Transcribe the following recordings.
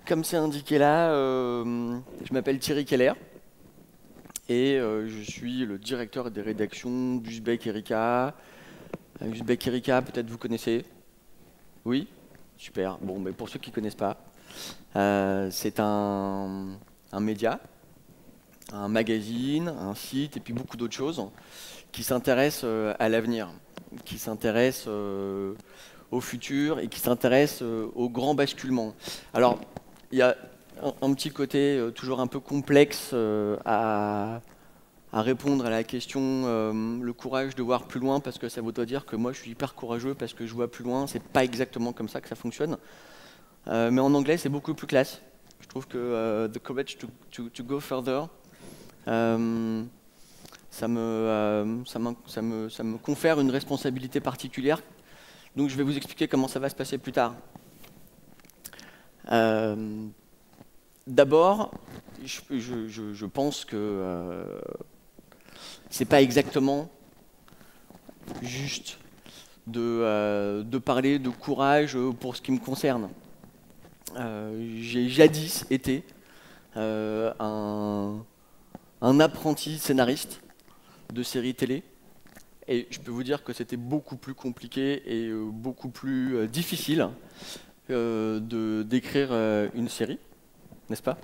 Comme c'est indiqué là, je m'appelle Thierry Keller et je suis le directeur des rédactions d'Uzbek Erika. Uzbek Erika, peut-être vous connaissez? Oui? Super. Bon, mais pour ceux qui ne connaissent pas, c'est un média, un magazine, un site et puis beaucoup d'autres choses qui s'intéressent à l'avenir, qui s'intéressent au futur et qui s'intéressent au grand basculement. Alors, il y a un petit côté toujours un peu complexe à répondre à la question le courage de voir plus loin, parce que ça voudrait dire que moi je suis hyper courageux parce que je vois plus loin. C'est pas exactement comme ça que ça fonctionne. Mais en anglais c'est beaucoup plus classe. Je trouve que the courage to go further, ça me confère une responsabilité particulière. Donc je vais vous expliquer comment ça va se passer plus tard. D'abord, je pense que c'est pas exactement juste de parler de courage pour ce qui me concerne. J'ai jadis été un apprenti scénariste de séries télé. Et je peux vous dire que c'était beaucoup plus compliqué et beaucoup plus difficile d'écrire une série, n'est-ce pas?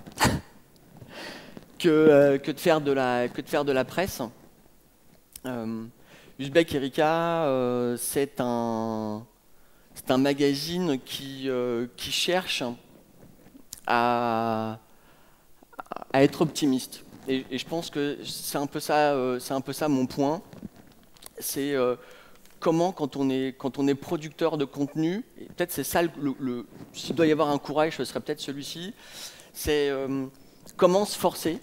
que de faire de la presse. Uzbek Erika, c'est un magazine qui cherche à être optimiste. Et je pense que c'est un peu ça mon point. C'est comment, quand on est producteur de contenu, et peut-être c'est ça, s'il doit y avoir un courage, ce serait peut-être celui-ci, c'est comment se forcer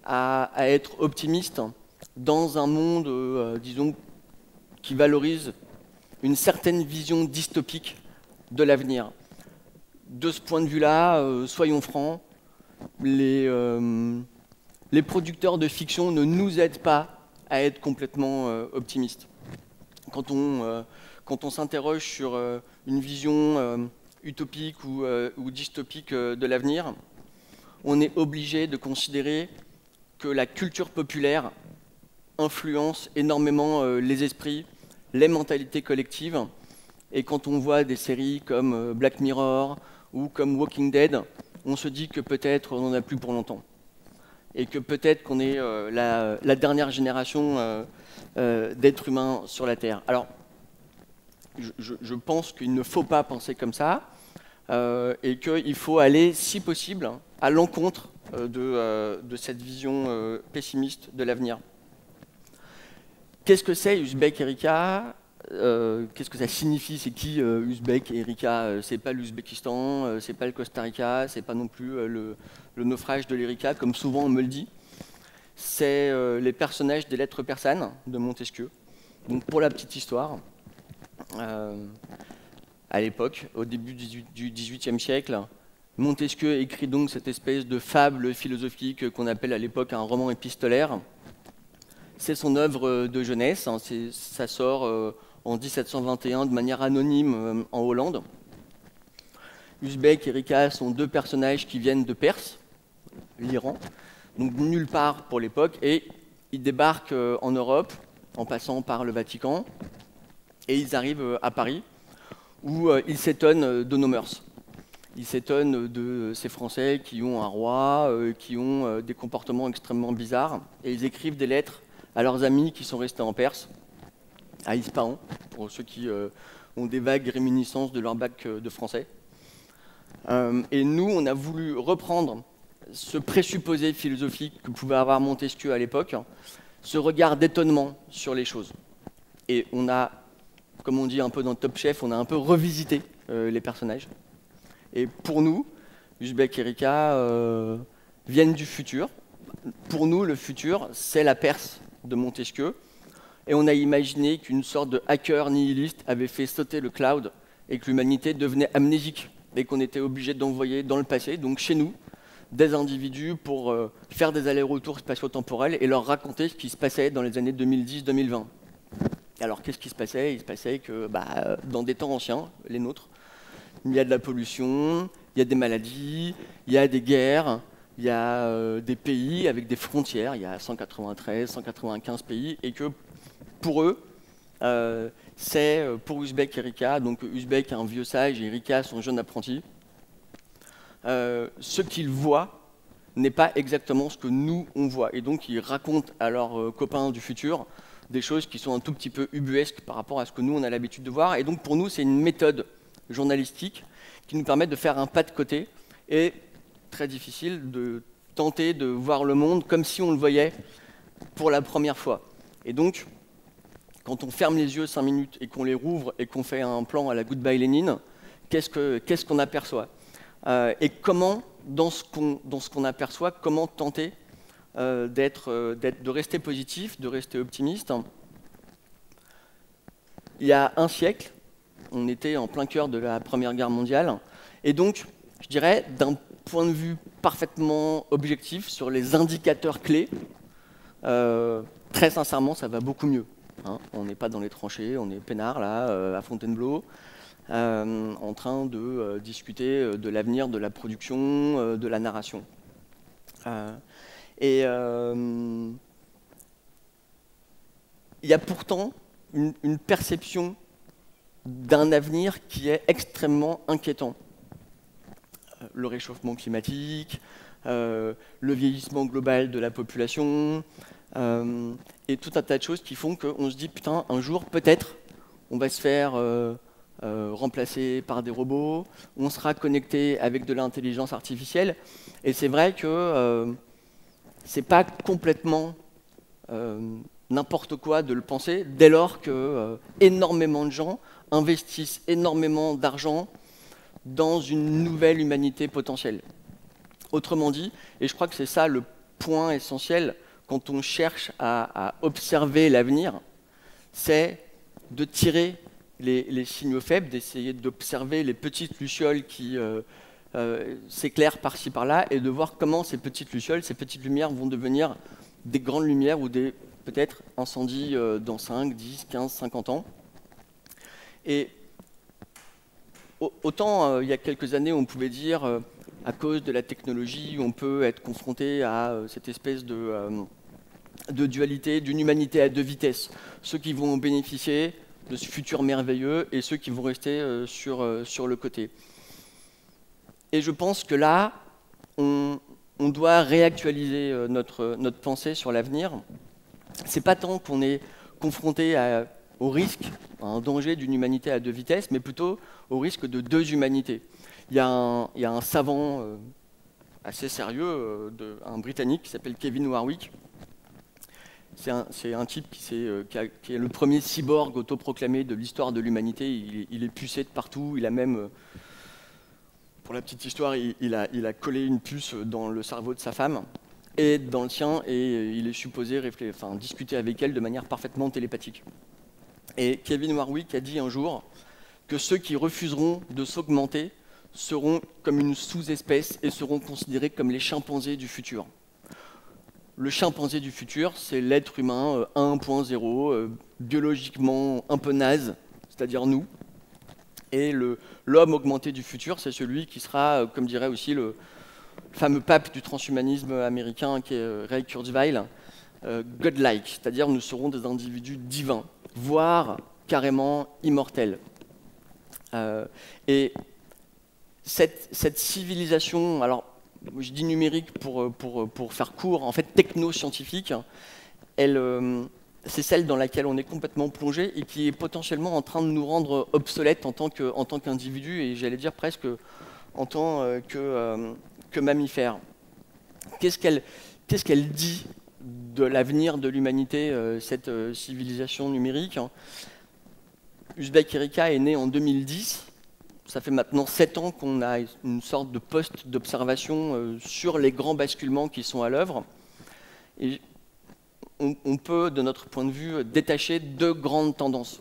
à être optimiste dans un monde, disons, qui valorise une certaine vision dystopique de l'avenir. De ce point de vue-là, soyons francs, les producteurs de fiction ne nous aident pas à être complètement optimistes. Quand on s'interroge sur une vision utopique ou dystopique de l'avenir, on est obligé de considérer que la culture populaire influence énormément les esprits, les mentalités collectives. Et quand on voit des séries comme Black Mirror ou comme Walking Dead, on se dit que peut-être on n'en a plus pour longtemps. Et que peut-être qu'on est la dernière génération d'êtres humains sur la Terre. Alors, je pense qu'il ne faut pas penser comme ça, et qu'il faut aller, si possible, à l'encontre de cette vision pessimiste de l'avenir. Qu'est-ce que c'est Uzbek Erika? Qu'est-ce que ça signifie? C'est qui Uzbek Erika? C'est pas l'Ouzbékistan, c'est pas le Costa Rica, c'est pas non plus le naufrage de l'Erika, comme souvent on me le dit. C'est les personnages des lettres persanes de Montesquieu. Donc pour la petite histoire, à l'époque, au début du XVIIIe siècle, Montesquieu écrit donc cette espèce de fable philosophique qu'on appelle à l'époque un roman épistolaire. C'est son œuvre de jeunesse, hein, ça sort en 1721 de manière anonyme en Hollande. Uzbek et Erika sont deux personnages qui viennent de Perse, l'Iran, donc nulle part pour l'époque, et ils débarquent en Europe en passant par le Vatican, et ils arrivent à Paris, où ils s'étonnent de nos mœurs. Ils s'étonnent de ces Français qui ont un roi, qui ont des comportements extrêmement bizarres, et ils écrivent des lettres à leurs amis qui sont restés en Perse, à Ispahan, pour ceux qui ont des vagues réminiscences de leur bac de français. Et nous, on a voulu reprendre ce présupposé philosophique que pouvait avoir Montesquieu à l'époque, ce regard d'étonnement sur les choses. Et on a, comme on dit un peu dans Top Chef, on a un peu revisité les personnages. Et pour nous, Uzbek et Erika viennent du futur. Pour nous, le futur, c'est la Perse de Montesquieu. Et on a imaginé qu'une sorte de hacker nihiliste avait fait sauter le cloud et que l'humanité devenait amnésique et qu'on était obligé d'envoyer dans le passé, donc chez nous, des individus pour faire des allers-retours spatio-temporels et leur raconter ce qui se passait dans les années 2010-2020. Alors qu'est-ce qui se passait? Il se passait que dans des temps anciens, les nôtres, il y a de la pollution, il y a des maladies, il y a des guerres, il y a des pays avec des frontières, il y a 193, 195 pays, et que pour eux, c'est pour Uzbek et Rika, donc Uzbek est un vieux sage et Rika son jeune apprenti, ce qu'ils voient n'est pas exactement ce que nous on voit. Et donc ils racontent à leurs copains du futur des choses qui sont un tout petit peu ubuesques par rapport à ce que nous on a l'habitude de voir. Et donc pour nous c'est une méthode journalistique qui nous permet de faire un pas de côté et très difficile de tenter de voir le monde comme si on le voyait pour la première fois. Et donc quand on ferme les yeux 5 minutes et qu'on les rouvre et qu'on fait un plan à la Goodbye Lénine, qu'est-ce qu'on aperçoit? Et comment, dans ce qu'on aperçoit, comment tenter de rester positif, de rester optimiste. Il y a un siècle, on était en plein cœur de la Première Guerre mondiale, et donc, je dirais, d'un point de vue parfaitement objectif sur les indicateurs clés, très sincèrement, ça va beaucoup mieux. Hein. On n'est pas dans les tranchées, on est peinard là, à Fontainebleau, en train de discuter de l'avenir de la production, de la narration. Il y a pourtant une perception d'un avenir qui est extrêmement inquiétant. Le réchauffement climatique, le vieillissement global de la population, et tout un tas de choses qui font qu'on se dit, putain, un jour, peut-être, on va se faire remplacé par des robots, on sera connecté avec de l'intelligence artificielle, et c'est vrai que c'est pas complètement n'importe quoi de le penser, dès lors que énormément de gens investissent énormément d'argent dans une nouvelle humanité potentielle. Autrement dit, et je crois que c'est ça le point essentiel quand on cherche à observer l'avenir, c'est de tirer les signaux faibles, d'essayer d'observer les petites lucioles qui s'éclairent par-ci par-là et de voir comment ces petites lucioles, ces petites lumières vont devenir des grandes lumières ou des peut-être incendies dans 5, 10, 15, 50 ans. Et autant il y a quelques années on pouvait dire à cause de la technologie on peut être confronté à cette espèce de dualité, d'une humanité à deux vitesses. Ceux qui vont bénéficier de ce futur merveilleux et ceux qui vont rester sur le côté. Et je pense que là, on doit réactualiser notre pensée sur l'avenir. C'est pas tant qu'on est confronté au risque, à un danger d'une humanité à deux vitesses, mais plutôt au risque de deux humanités. Il y a un savant assez sérieux, un Britannique qui s'appelle Kevin Warwick. C'est un type qui est le premier cyborg autoproclamé de l'histoire de l'humanité. Il est pucé de partout. Il a même, pour la petite histoire, il a collé une puce dans le cerveau de sa femme et dans le sien, et il est supposé discuter avec elle de manière parfaitement télépathique. Et Kevin Warwick a dit un jour que ceux qui refuseront de s'augmenter seront comme une sous-espèce et seront considérés comme les chimpanzés du futur. Le chimpanzé du futur, c'est l'être humain 1.0, biologiquement un peu naze, c'est-à-dire nous. Et l'homme augmenté du futur, c'est celui qui sera, comme dirait aussi le fameux pape du transhumanisme américain, qui est Ray Kurzweil, godlike, c'est-à-dire nous serons des individus divins, voire carrément immortels. Et cette civilisation, alors je dis numérique pour faire court, en fait techno-scientifique, c'est celle dans laquelle on est complètement plongé et qui est potentiellement en train de nous rendre obsolètes en tant qu'individus et j'allais dire presque en tant que mammifères. Qu'est-ce qu'elle dit de l'avenir de l'humanité, cette civilisation numérique? Uzbek Erika est né en 2010. Ça fait maintenant 7 ans qu'on a une sorte de poste d'observation sur les grands basculements qui sont à l'œuvre. Et on peut, de notre point de vue, détacher deux grandes tendances.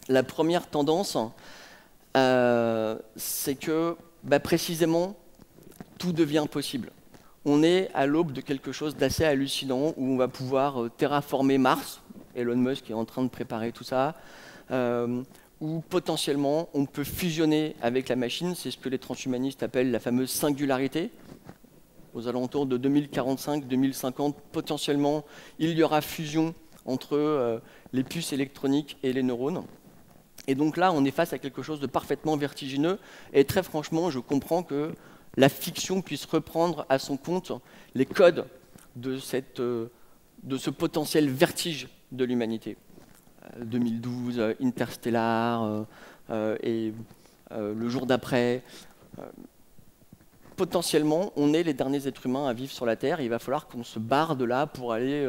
La première tendance, c'est que, précisément, tout devient possible. on est à l'aube de quelque chose d'assez hallucinant où on va pouvoir terraformer Mars. Elon Musk est en train de préparer tout ça. Où potentiellement on peut fusionner avec la machine. C'est ce que les transhumanistes appellent la fameuse singularité. Aux alentours de 2045-2050, potentiellement, il y aura fusion entre les puces électroniques et les neurones. Et donc là, on est face à quelque chose de parfaitement vertigineux. Et très franchement, je comprends que la fiction puisse reprendre à son compte les codes de ce potentiel vertige de l'humanité. 2012, Interstellar, et le jour d'après. Potentiellement, on est les derniers êtres humains à vivre sur la Terre. Il va falloir qu'on se barre de là pour aller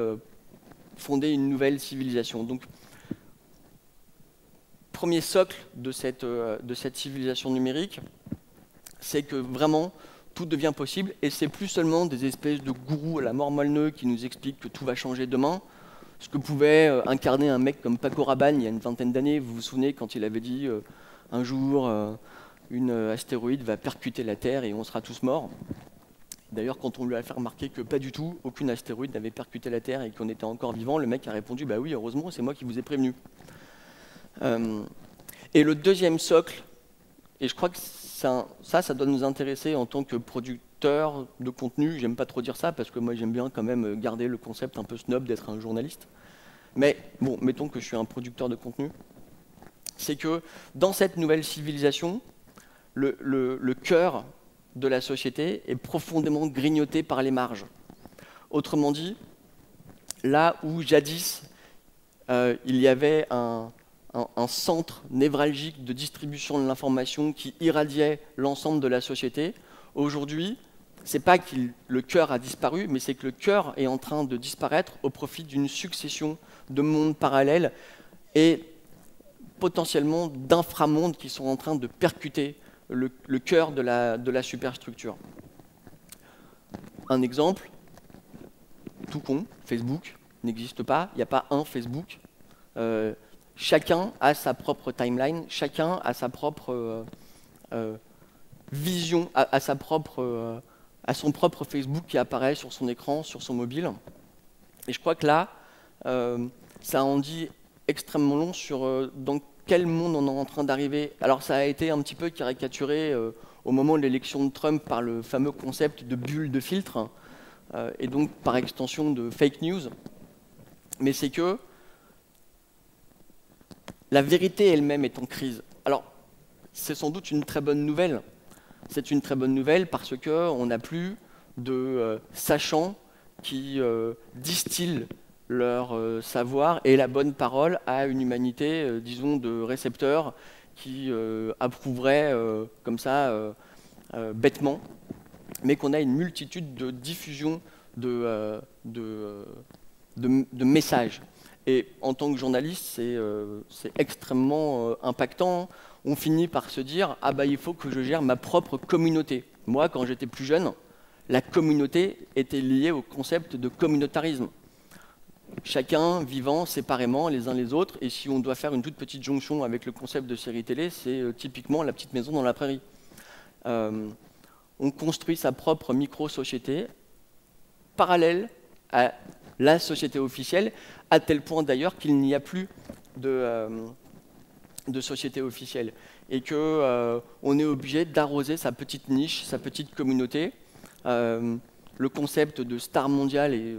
fonder une nouvelle civilisation. Donc, premier socle de cette civilisation numérique, c'est que vraiment, tout devient possible. Et c'est plus seulement des espèces de gourous à la mort moelle-neu qui nous expliquent que tout va changer demain. Ce que pouvait incarner un mec comme Paco Rabanne il y a une vingtaine d'années. Vous vous souvenez quand il avait dit un jour une astéroïde va percuter la Terre et on sera tous morts. D'ailleurs, quand on lui a fait remarquer que pas du tout, aucune astéroïde n'avait percuté la Terre et qu'on était encore vivant, le mec a répondu bah oui, heureusement, c'est moi qui vous ai prévenu. Et le deuxième socle, et je crois que ça doit nous intéresser en tant que producteur de contenu. J'aime pas trop dire ça parce que moi j'aime bien quand même garder le concept un peu snob d'être un journaliste. Mais bon, mettons que je suis un producteur de contenu. C'est que dans cette nouvelle civilisation, le cœur de la société est profondément grignoté par les marges. Autrement dit, là où jadis il y avait un centre névralgique de distribution de l'information qui irradiait l'ensemble de la société, aujourd'hui, c'est pas que le cœur a disparu, mais c'est que le cœur est en train de disparaître au profit d'une succession de mondes parallèles et potentiellement d'inframondes qui sont en train de percuter le cœur de la superstructure. Un exemple, tout con, Facebook n'existe pas, il n'y a pas un Facebook. Chacun a sa propre timeline, chacun a sa propre vision, a son propre Facebook qui apparaît sur son écran, sur son mobile. Et je crois que là, ça en dit extrêmement long sur dans quel monde on est en train d'arriver. Alors ça a été un petit peu caricaturé au moment de l'élection de Trump par le fameux concept de bulle de filtre, et donc par extension de fake news. Mais c'est que la vérité elle-même est en crise. Alors, c'est sans doute une très bonne nouvelle. C'est une très bonne nouvelle parce qu'on n'a plus de sachants qui distillent leur savoir et la bonne parole à une humanité, disons, de récepteurs qui approuveraient comme ça, bêtement, mais qu'on a une multitude de diffusions de messages. Et en tant que journaliste, c'est extrêmement impactant. On finit par se dire « Ah bah il faut que je gère ma propre communauté ». Moi, quand j'étais plus jeune, la communauté était liée au concept de communautarisme. Chacun vivant séparément les uns les autres, et si on doit faire une toute petite jonction avec le concept de série télé, c'est typiquement la petite maison dans la prairie. On construit sa propre micro-société parallèle à la société officielle, à tel point d'ailleurs qu'il n'y a plus de société officielle, et qu'on est obligé d'arroser sa petite niche, sa petite communauté. Le concept de star mondiale est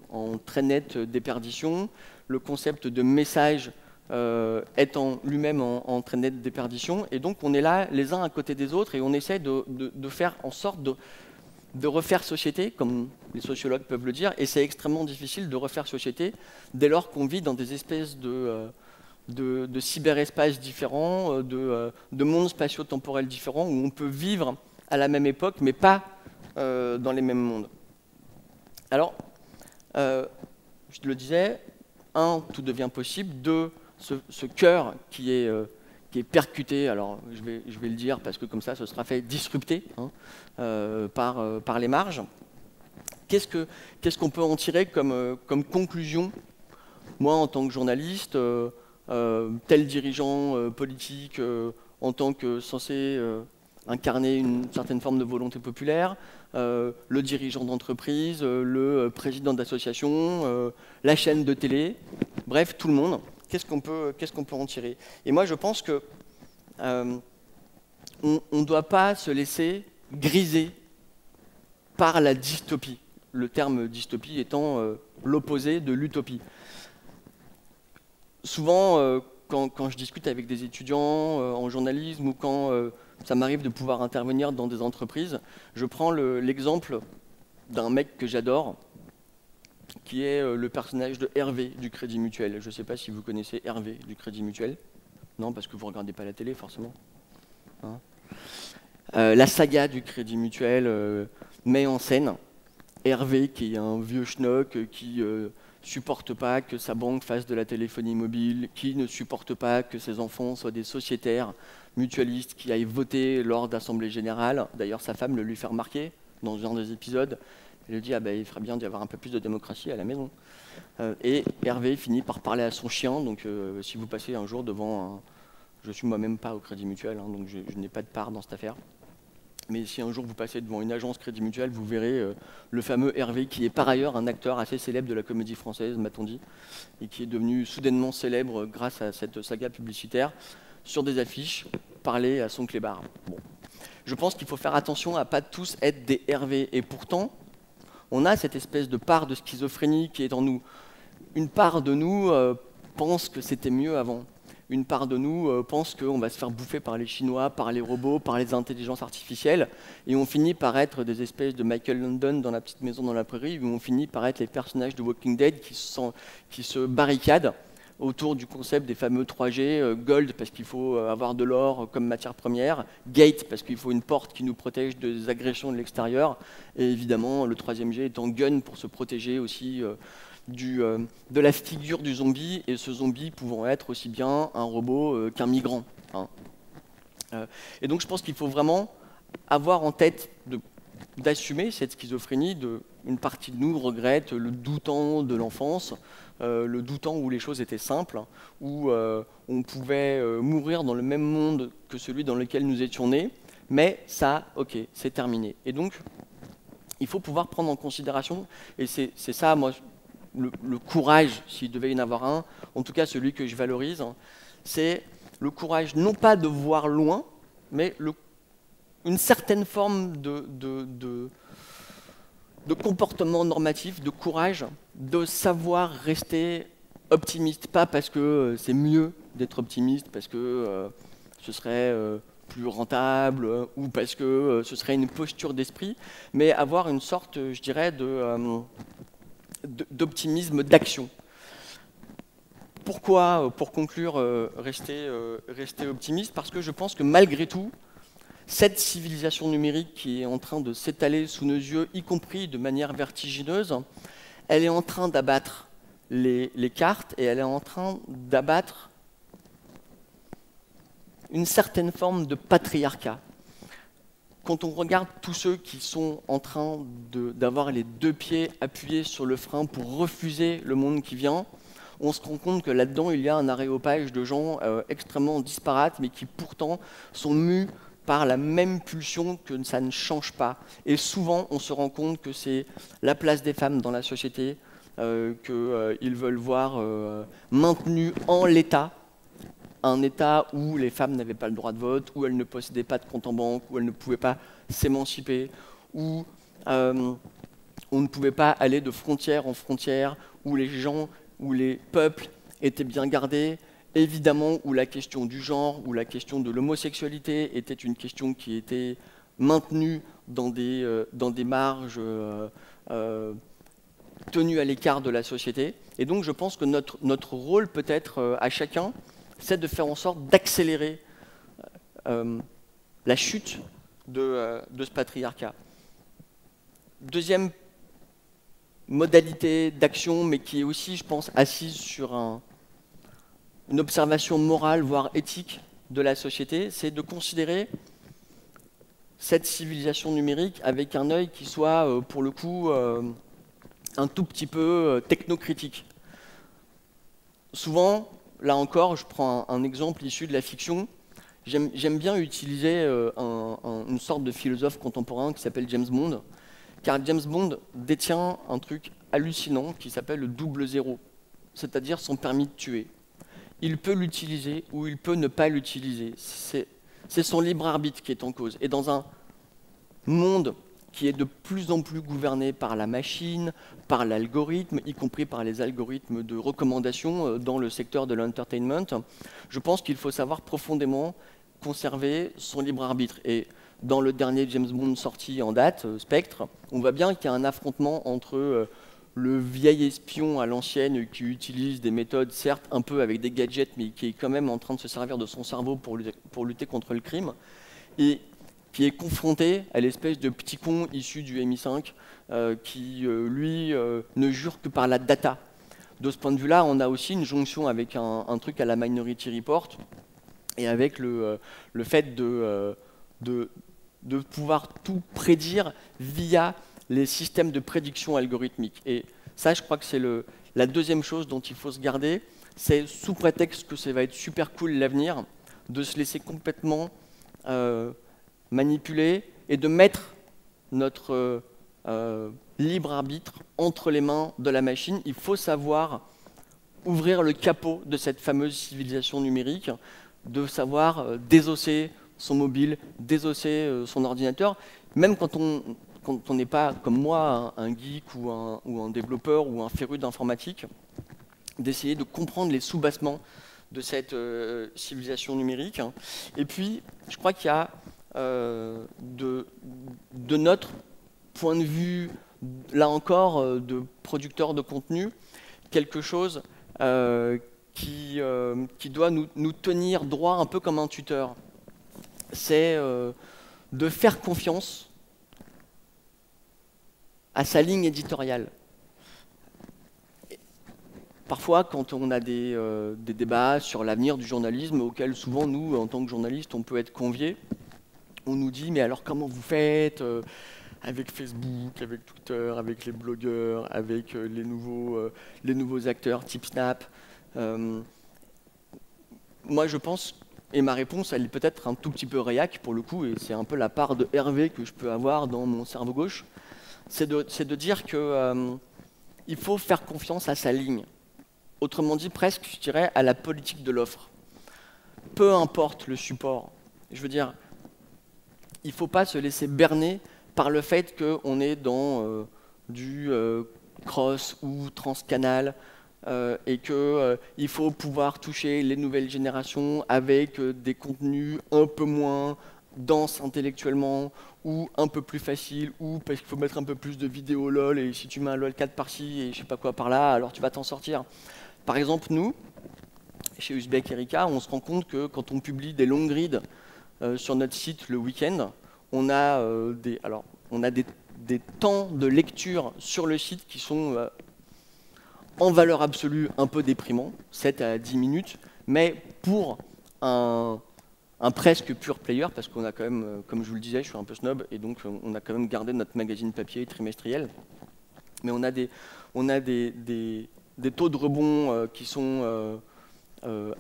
en très nette déperdition. Le concept de message est en lui-même en très nette déperdition. Et donc on est là les uns à côté des autres et on essaie de faire en sorte de refaire société, comme les sociologues peuvent le dire. Et c'est extrêmement difficile de refaire société dès lors qu'on vit dans des espèces de cyberespaces différents, de mondes spatio-temporels différents, où on peut vivre à la même époque, mais pas dans les mêmes mondes. Alors, je le disais, un, tout devient possible, deux, ce cœur qui est percuté, alors je vais le dire parce que comme ça ce sera fait disrupter par les marges. Qu'est-ce qu'on peut en tirer comme conclusion? Moi, en tant que journaliste, tel dirigeant politique, en tant que censé incarner une certaine forme de volonté populaire, le dirigeant d'entreprise, le président d'association, la chaîne de télé, bref, tout le monde. Qu'est-ce qu'on peut en tirer? Et moi, je pense que on ne doit pas se laisser griser par la dystopie. Le terme dystopie étant l'opposé de l'utopie. Souvent, quand je discute avec des étudiants en journalisme ou quand ça m'arrive de pouvoir intervenir dans des entreprises, je prends l'exemple d'un mec que j'adore, qui est le personnage de Hervé du Crédit Mutuel. Je ne sais pas si vous connaissez Hervé du Crédit Mutuel. Non, parce que vous ne regardez pas la télé, forcément. Hein. La saga du Crédit Mutuel met en scène Hervé, qui est un vieux schnock, qui supporte pas que sa banque fasse de la téléphonie mobile, qui ne supporte pas que ses enfants soient des sociétaires mutualistes qui aillent voter lors d'assemblées générales. D'ailleurs, sa femme le lui fait remarquer dans un des épisodes. Elle lui dit ah ben, il ferait bien d'y avoir un peu plus de démocratie à la maison. Et Hervé finit par parler à son chien. Donc, si vous passez un jour devant un... Je suis moi-même pas au Crédit Mutuel, hein, donc je n'ai pas de part dans cette affaire. Mais si un jour vous passez devant une agence Crédit Mutuel, vous verrez le fameux Hervé, qui est par ailleurs un acteur assez célèbre de la comédie française, m'a-t-on dit, et qui est devenu soudainement célèbre grâce à cette saga publicitaire, sur des affiches, parler à son clébard. Bon. Je pense qu'il faut faire attention à ne pas tous être des Hervé. Et pourtant, on a cette espèce de part de schizophrénie qui est en nous. Une part de nous pense que c'était mieux avant. Une part de nous pense qu'on va se faire bouffer par les Chinois, par les robots, par les intelligences artificielles, et on finit par être des espèces de Michael London dans La petite maison dans la prairie, où on finit par être les personnages de Walking Dead qui se barricadent autour du concept des fameux 3G, Gold parce qu'il faut avoir de l'or comme matière première, Gate parce qu'il faut une porte qui nous protège des agressions de l'extérieur, et évidemment le troisième G étant Gun pour se protéger aussi de la figure du zombie, et ce zombie pouvant être aussi bien un robot qu'un migrant. Hein. Et donc je pense qu'il faut vraiment avoir en tête d'assumer cette schizophrénie. Une partie de nous regrette le doux temps de l'enfance, le doux temps où les choses étaient simples, où on pouvait mourir dans le même monde que celui dans lequel nous étions nés, mais ça, ok, c'est terminé. Et donc, il faut pouvoir prendre en considération, et c'est ça, moi, le courage, s'il devait y en avoir un, en tout cas celui que je valorise, c'est le courage non pas de voir loin, mais une certaine forme de comportement normatif, de courage, de savoir rester optimiste. Pas parce que c'est mieux d'être optimiste, parce que ce serait plus rentable, ou parce que ce serait une posture d'esprit, mais avoir une sorte, je dirais, d'optimisme, d'action. Pourquoi, pour conclure, rester optimiste? Parce que je pense que malgré tout, cette civilisation numérique qui est en train de s'étaler sous nos yeux, y compris de manière vertigineuse, elle est en train d'abattre les cartes, et elle est en train d'abattre une certaine forme de patriarcat. Quand on regarde tous ceux qui sont en train d'avoir les deux pieds appuyés sur le frein pour refuser le monde qui vient, on se rend compte que là-dedans, il y a un aréopage de gens extrêmement disparates, mais qui pourtant sont mus par la même pulsion, que ça ne change pas. Et souvent, on se rend compte que c'est la place des femmes dans la société, qu'ils veulent voir maintenue en l'état, un État où les femmes n'avaient pas le droit de vote, où elles ne possédaient pas de compte en banque, où elles ne pouvaient pas s'émanciper, où on ne pouvait pas aller de frontière en frontière, où les gens, où les peuples étaient bien gardés, évidemment où la question du genre, où la question de l'homosexualité était une question qui était maintenue dans des marges tenues à l'écart de la société. Et donc je pense que notre rôle peut-être à chacun, c'est de faire en sorte d'accélérer la chute de ce patriarcat. Deuxième modalité d'action, mais qui est aussi, je pense, assise sur une observation morale, voire éthique de la société, c'est de considérer cette civilisation numérique avec un œil qui soit, pour le coup, un tout petit peu technocritique. Souvent, là encore, je prends un exemple issu de la fiction, j'aime bien utiliser une sorte de philosophe contemporain qui s'appelle James Bond, car James Bond détient un truc hallucinant qui s'appelle le double zéro, c'est-à-dire son permis de tuer. Il peut l'utiliser ou il peut ne pas l'utiliser. C'est son libre arbitre qui est en cause. Et dans un monde qui est de plus en plus gouverné par la machine, par l'algorithme, y compris par les algorithmes de recommandation dans le secteur de l'entertainment, je pense qu'il faut savoir profondément conserver son libre arbitre. Et dans le dernier James Bond sorti en date, Spectre, on voit bien qu'il y a un affrontement entre le vieil espion à l'ancienne qui utilise des méthodes, certes un peu avec des gadgets, mais qui est quand même en train de se servir de son cerveau pour lutter contre le crime, et qui est confronté à l'espèce de petit con issu du MI5 qui, lui, ne jure que par la data. De ce point de vue-là, on a aussi une jonction avec un truc à la Minority Report et avec le fait de pouvoir tout prédire via les systèmes de prédiction algorithmique. Et ça, je crois que c'est la deuxième chose dont il faut se garder, c'est sous prétexte que ça va être super cool l'avenir, de se laisser complètement manipuler et de mettre notre libre arbitre entre les mains de la machine. Il faut savoir ouvrir le capot de cette fameuse civilisation numérique, de savoir désosser son mobile, désosser son ordinateur, même quand on n'est pas, comme moi, un geek ou un développeur ou un féru d'informatique, d'essayer de comprendre les soubassements de cette civilisation numérique. Et puis, je crois qu'il y a, de notre point de vue, là encore, de producteur de contenu, quelque chose qui doit nous tenir droit un peu comme un tuteur. C'est de faire confiance à sa ligne éditoriale. Parfois, quand on a des débats sur l'avenir du journalisme, auxquels souvent, nous, en tant que journalistes, on peut être conviés, on nous dit, mais alors comment vous faites avec Facebook, avec Twitter, avec les blogueurs, avec les nouveaux acteurs type Snap. Moi, je pense, et ma réponse, elle est peut-être un tout petit peu réac pour le coup, et c'est un peu la part de Hervé que je peux avoir dans mon cerveau gauche, c'est de dire que il faut faire confiance à sa ligne. Autrement dit, presque, je dirais, à la politique de l'offre. Peu importe le support. Je veux dire, il ne faut pas se laisser berner par le fait qu'on est dans du cross ou transcanal et qu'il faut pouvoir toucher les nouvelles générations avec des contenus un peu moins denses intellectuellement ou un peu plus faciles ou parce qu'il faut mettre un peu plus de vidéos LOL et si tu mets un LOL 4 par-ci et je sais pas quoi par-là, alors tu vas t'en sortir. Par exemple, nous, chez Uzbek Erika, on se rend compte que quand on publie des longues grids sur notre site le week-end, on a des temps de lecture sur le site qui sont en valeur absolue un peu déprimants, 7 à 10 minutes, mais pour un presque pure player, parce qu'on a quand même, comme je vous le disais, je suis un peu snob, et donc on a quand même gardé notre magazine papier trimestriel, mais on a des taux de rebond qui sont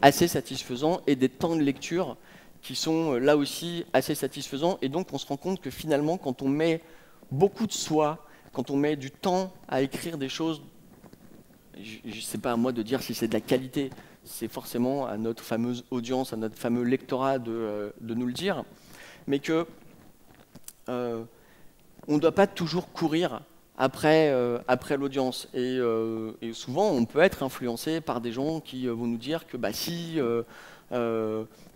assez satisfaisants et des temps de lecture qui sont là aussi assez satisfaisants. Et donc on se rend compte que finalement, quand on met beaucoup de soi, quand on met du temps à écrire des choses, je ne sais pas à moi de dire si c'est de la qualité, c'est forcément à notre fameuse audience, à notre fameux lectorat de nous le dire, mais que on ne doit pas toujours courir après l'audience. Et souvent, on peut être influencé par des gens qui vont nous dire que bah, si,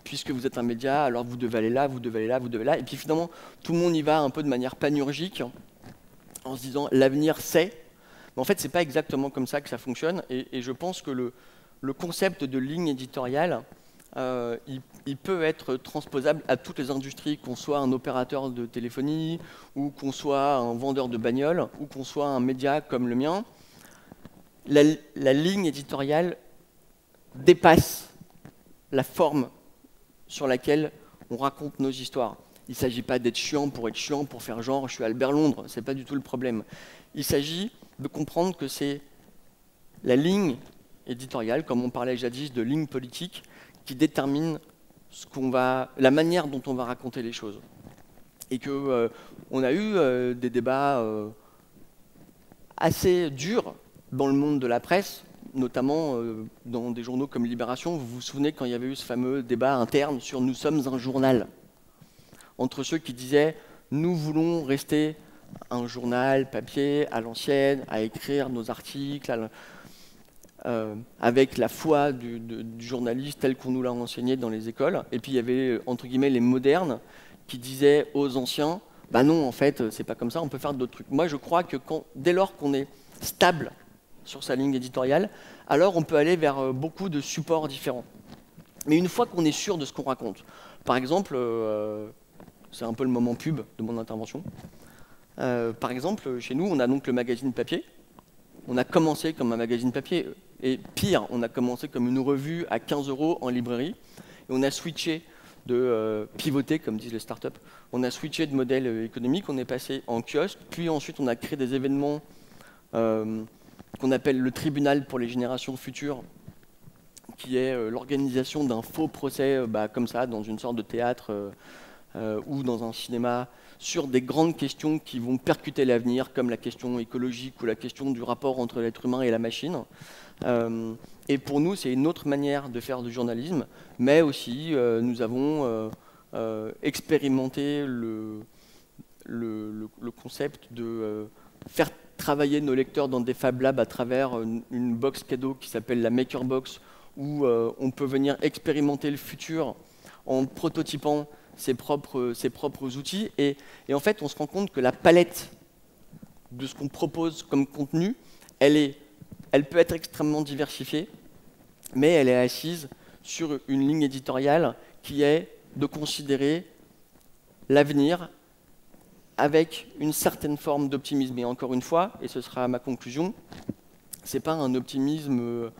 puisque vous êtes un média, alors vous devez aller là, vous devez aller là, vous devez là. Et puis finalement, tout le monde y va un peu de manière panurgique, en se disant l'avenir c'est. Mais en fait, ce n'est pas exactement comme ça que ça fonctionne. Et je pense que le concept de ligne éditoriale, il peut être transposable à toutes les industries, qu'on soit un opérateur de téléphonie, ou qu'on soit un vendeur de bagnoles, ou qu'on soit un média comme le mien. La ligne éditoriale dépasse la forme sur laquelle on raconte nos histoires. Il ne s'agit pas d'être chiant, pour faire genre je suis Albert Londres, ce n'est pas du tout le problème. Il s'agit de comprendre que c'est la ligne éditoriale, comme on parlait jadis de ligne politique, qui détermine la manière dont on va raconter les choses. Et que on a eu des débats assez durs dans le monde de la presse, notamment dans des journaux comme Libération. Vous vous souvenez quand il y avait eu ce fameux débat interne sur « Nous sommes un journal », entre ceux qui disaient « Nous voulons rester un journal papier à l'ancienne, à écrire nos articles, avec la foi du journaliste tel qu'on nous l'a enseigné dans les écoles ». Et puis il y avait, entre guillemets, les modernes qui disaient aux anciens « Bah non, en fait, c'est pas comme ça, on peut faire d'autres trucs ». Moi, je crois que dès lors qu'on est stable sur sa ligne éditoriale, alors on peut aller vers beaucoup de supports différents. Mais une fois qu'on est sûr de ce qu'on raconte, par exemple, c'est un peu le moment pub de mon intervention, par exemple, chez nous, on a donc le magazine papier. On a commencé comme un magazine papier, et pire, on a commencé comme une revue à 15 € en librairie, et on a switché de pivoter, comme disent les startups, on a switché de modèle économique, on est passé en kiosque, puis ensuite on a créé des événements qu'on appelle le tribunal pour les générations futures, qui est l'organisation d'un faux procès comme ça, dans une sorte de théâtre ou dans un cinéma, sur des grandes questions qui vont percuter l'avenir, comme la question écologique ou la question du rapport entre l'être humain et la machine. Et pour nous, c'est une autre manière de faire du journalisme, mais aussi nous avons expérimenté le concept de faire travailler nos lecteurs dans des Fab Labs à travers une box cadeau qui s'appelle la Maker Box, où on peut venir expérimenter le futur en prototypant ses propres outils. Et en fait, on se rend compte que la palette de ce qu'on propose comme contenu, elle peut être extrêmement diversifiée, mais elle est assise sur une ligne éditoriale qui est de considérer l'avenir avec une certaine forme d'optimisme. Et encore une fois, et ce sera ma conclusion, c'est pas un optimisme,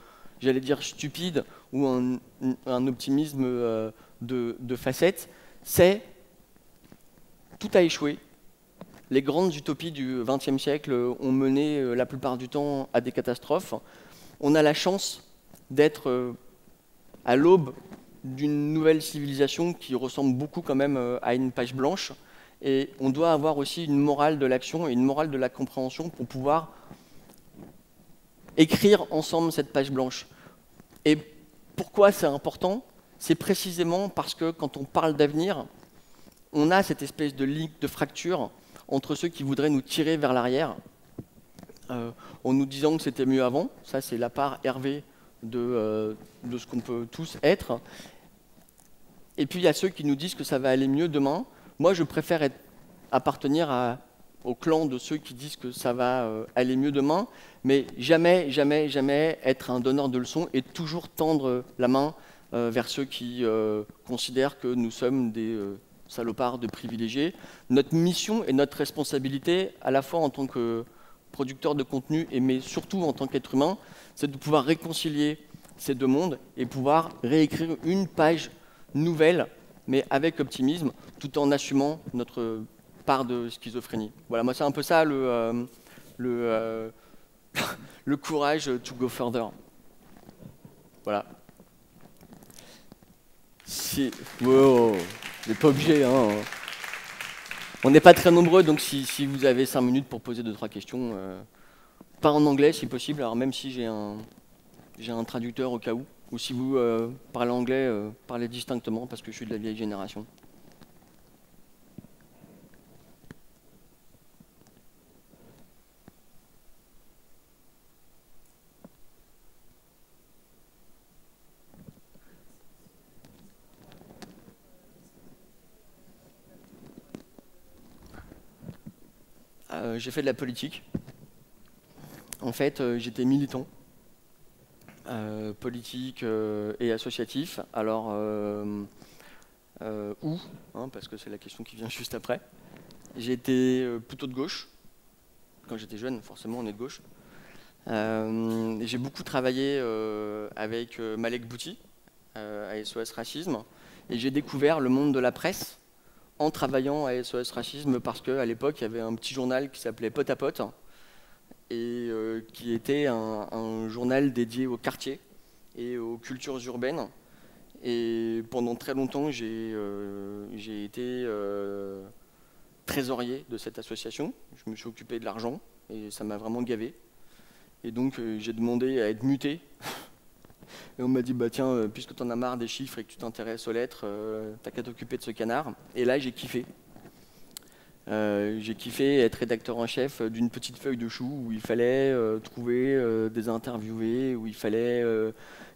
j'allais dire stupide, ou un optimisme de facettes, c'est tout a échoué. Les grandes utopies du XXe siècle ont mené la plupart du temps à des catastrophes. On a la chance d'être à l'aube d'une nouvelle civilisation qui ressemble beaucoup quand même à une page blanche. Et on doit avoir aussi une morale de l'action et une morale de la compréhension pour pouvoir écrire ensemble cette page blanche. Et pourquoi c'est important? C'est précisément parce que quand on parle d'avenir, on a cette espèce de ligne de fracture entre ceux qui voudraient nous tirer vers l'arrière, en nous disant que c'était mieux avant. Ça, c'est la part Hervé de ce qu'on peut tous être. Et puis, il y a ceux qui nous disent que ça va aller mieux demain. Moi, je préfère appartenir au clan de ceux qui disent que ça va aller mieux demain, mais jamais, jamais, jamais être un donneur de leçons et toujours tendre la main vers ceux qui considèrent que nous sommes des salopards de privilégiés. Notre mission et notre responsabilité, à la fois en tant que producteur de contenu, mais surtout en tant qu'être humain, c'est de pouvoir réconcilier ces deux mondes et pouvoir réécrire une page nouvelle, mais avec optimisme, tout en assumant notre part de schizophrénie. Voilà, moi c'est un peu ça le courage to go further. Voilà. Wow, vous n'êtes pas obligé, hein. On n'est pas très nombreux, donc si vous avez 5 minutes pour poser 2-3 questions, pas en anglais si possible, alors même si j'ai un traducteur au cas où, ou si vous parlez anglais, parlez distinctement parce que je suis de la vieille génération. J'ai fait de la politique. En fait, j'étais militant, politique et associatif. Alors, où hein, parce que c'est la question qui vient juste après. J'étais plutôt de gauche. Quand j'étais jeune, forcément, on est de gauche. J'ai beaucoup travaillé avec Malek Bouti, à SOS Racisme. Et j'ai découvert le monde de la presse en travaillant à SOS Racisme parce qu'à l'époque, il y avait un petit journal qui s'appelait Pot à Pot et qui était un journal dédié au quartier et aux cultures urbaines. Et pendant très longtemps, j'ai été trésorier de cette association. Je me suis occupé de l'argent et ça m'a vraiment gavé. Et donc j'ai demandé à être muté. Et on m'a dit, bah tiens, puisque tu en as marre des chiffres et que tu t'intéresses aux lettres, t'as qu'à t'occuper de ce canard. Et là, j'ai kiffé. J'ai kiffé être rédacteur en chef d'une petite feuille de chou où il fallait trouver des interviewés, où il fallait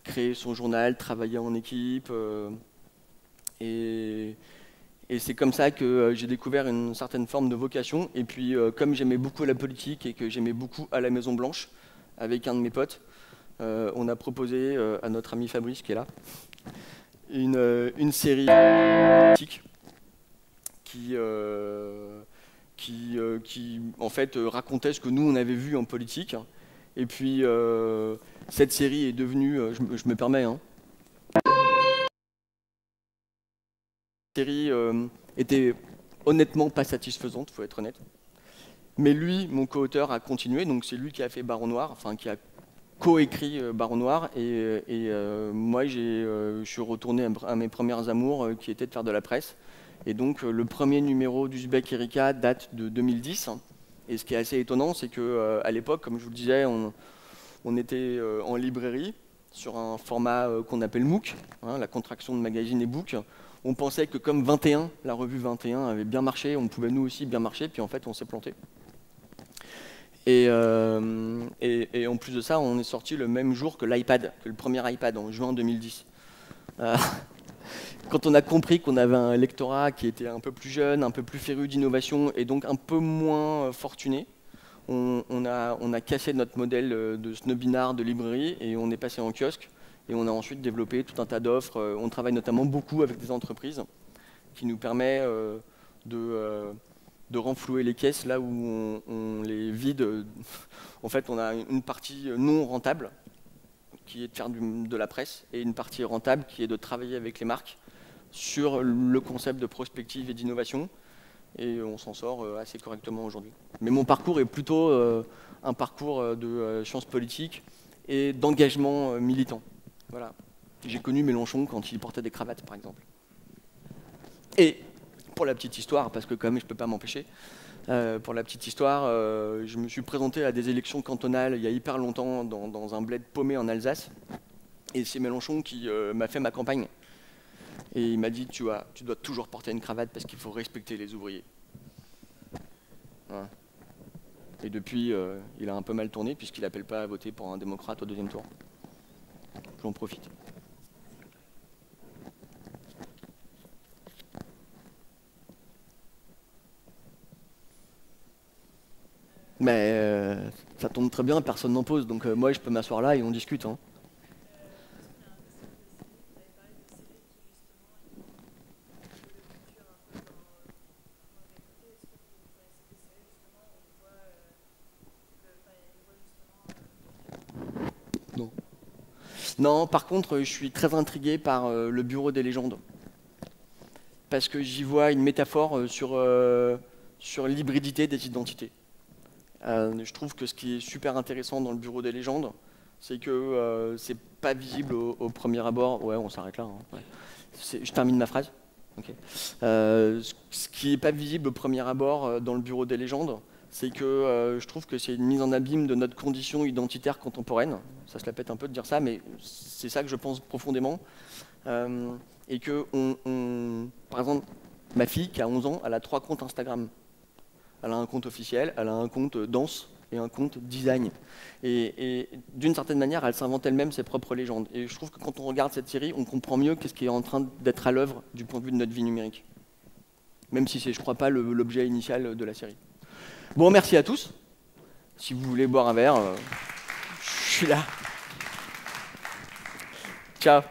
créer son journal, travailler en équipe. Et c'est comme ça que j'ai découvert une certaine forme de vocation. Et puis, comme j'aimais beaucoup la politique et que j'aimais beaucoup À la Maison Blanche, avec un de mes potes, on a proposé à notre ami Fabrice, qui est là, une série politique qui en fait racontait ce que nous on avait vu en politique. Et puis cette série est devenue, je me permets, hein, cette série était honnêtement pas satisfaisante, faut être honnête. Mais lui, mon co-auteur, a continué, donc c'est lui qui a fait Baron Noir, enfin qui a co-écrit Baron Noir, et moi je suis retourné à mes premières amours qui étaient de faire de la presse. Et donc le premier numéro d'Uzbek Erika date de 2010. Et ce qui est assez étonnant, c'est qu'à l'époque, comme je vous le disais, on était en librairie sur un format qu'on appelle MOOC, hein, la contraction de magazine et book. On pensait que comme 21, la revue 21 avait bien marché, on pouvait nous aussi bien marcher, puis en fait on s'est planté. Et en plus de ça, on est sorti le même jour que l'iPad, que le premier iPad, en juin 2010. Quand on a compris qu'on avait un lectorat qui était un peu plus jeune, un peu plus féru d'innovation et donc un peu moins fortuné, on a cassé notre modèle de snobinard de librairie et on est passé en kiosque. Et on a ensuite développé tout un tas d'offres. On travaille notamment beaucoup avec des entreprises qui nous permet de renflouer les caisses là où on les vide. En fait, on a une partie non rentable qui est de faire de la presse et une partie rentable qui est de travailler avec les marques sur le concept de prospective et d'innovation. Et on s'en sort assez correctement aujourd'hui. Mais mon parcours est plutôt un parcours de sciences politiques et d'engagement militant. Voilà. J'ai connu Mélenchon quand il portait des cravates, par exemple. Et pour la petite histoire, parce que quand même je ne peux pas m'empêcher, pour la petite histoire, je me suis présenté à des élections cantonales il y a hyper longtemps dans un bled paumé en Alsace. Et c'est Mélenchon qui m'a fait ma campagne. Et il m'a dit, tu dois toujours porter une cravate parce qu'il faut respecter les ouvriers. Voilà. Et depuis, il a un peu mal tourné puisqu'il n'appelle pas à voter pour un démocrate au deuxième tour. J'en profite. Mais ça tombe très bien, personne n'en pose, donc moi je peux m'asseoir là et on discute. Hein. Non. Non, par contre, je suis très intrigué par le Bureau des légendes. Parce que j'y vois une métaphore sur l'hybridité des identités. Je trouve que ce qui est super intéressant dans le Bureau des légendes, c'est que c'est pas visible au premier abord. Ouais, on s'arrête là. Hein. Ouais. Je termine ma phrase. Okay. Ce qui n'est pas visible au premier abord dans le Bureau des légendes, c'est que je trouve que c'est une mise en abîme de notre condition identitaire contemporaine. Ça se la pète un peu de dire ça, mais c'est ça que je pense profondément. Et que, par exemple, ma fille qui a 11 ans, elle a 3 comptes Instagram. Elle a un compte officiel, elle a un compte danse et un compte design. Et d'une certaine manière, elle s'invente elle-même ses propres légendes. Et je trouve que quand on regarde cette série, on comprend mieux qu'est-ce qui est en train d'être à l'œuvre du point de vue de notre vie numérique. Même si c'est, je crois pas, l'objet initial de la série. Bon, merci à tous. Si vous voulez boire un verre, je suis là. Ciao.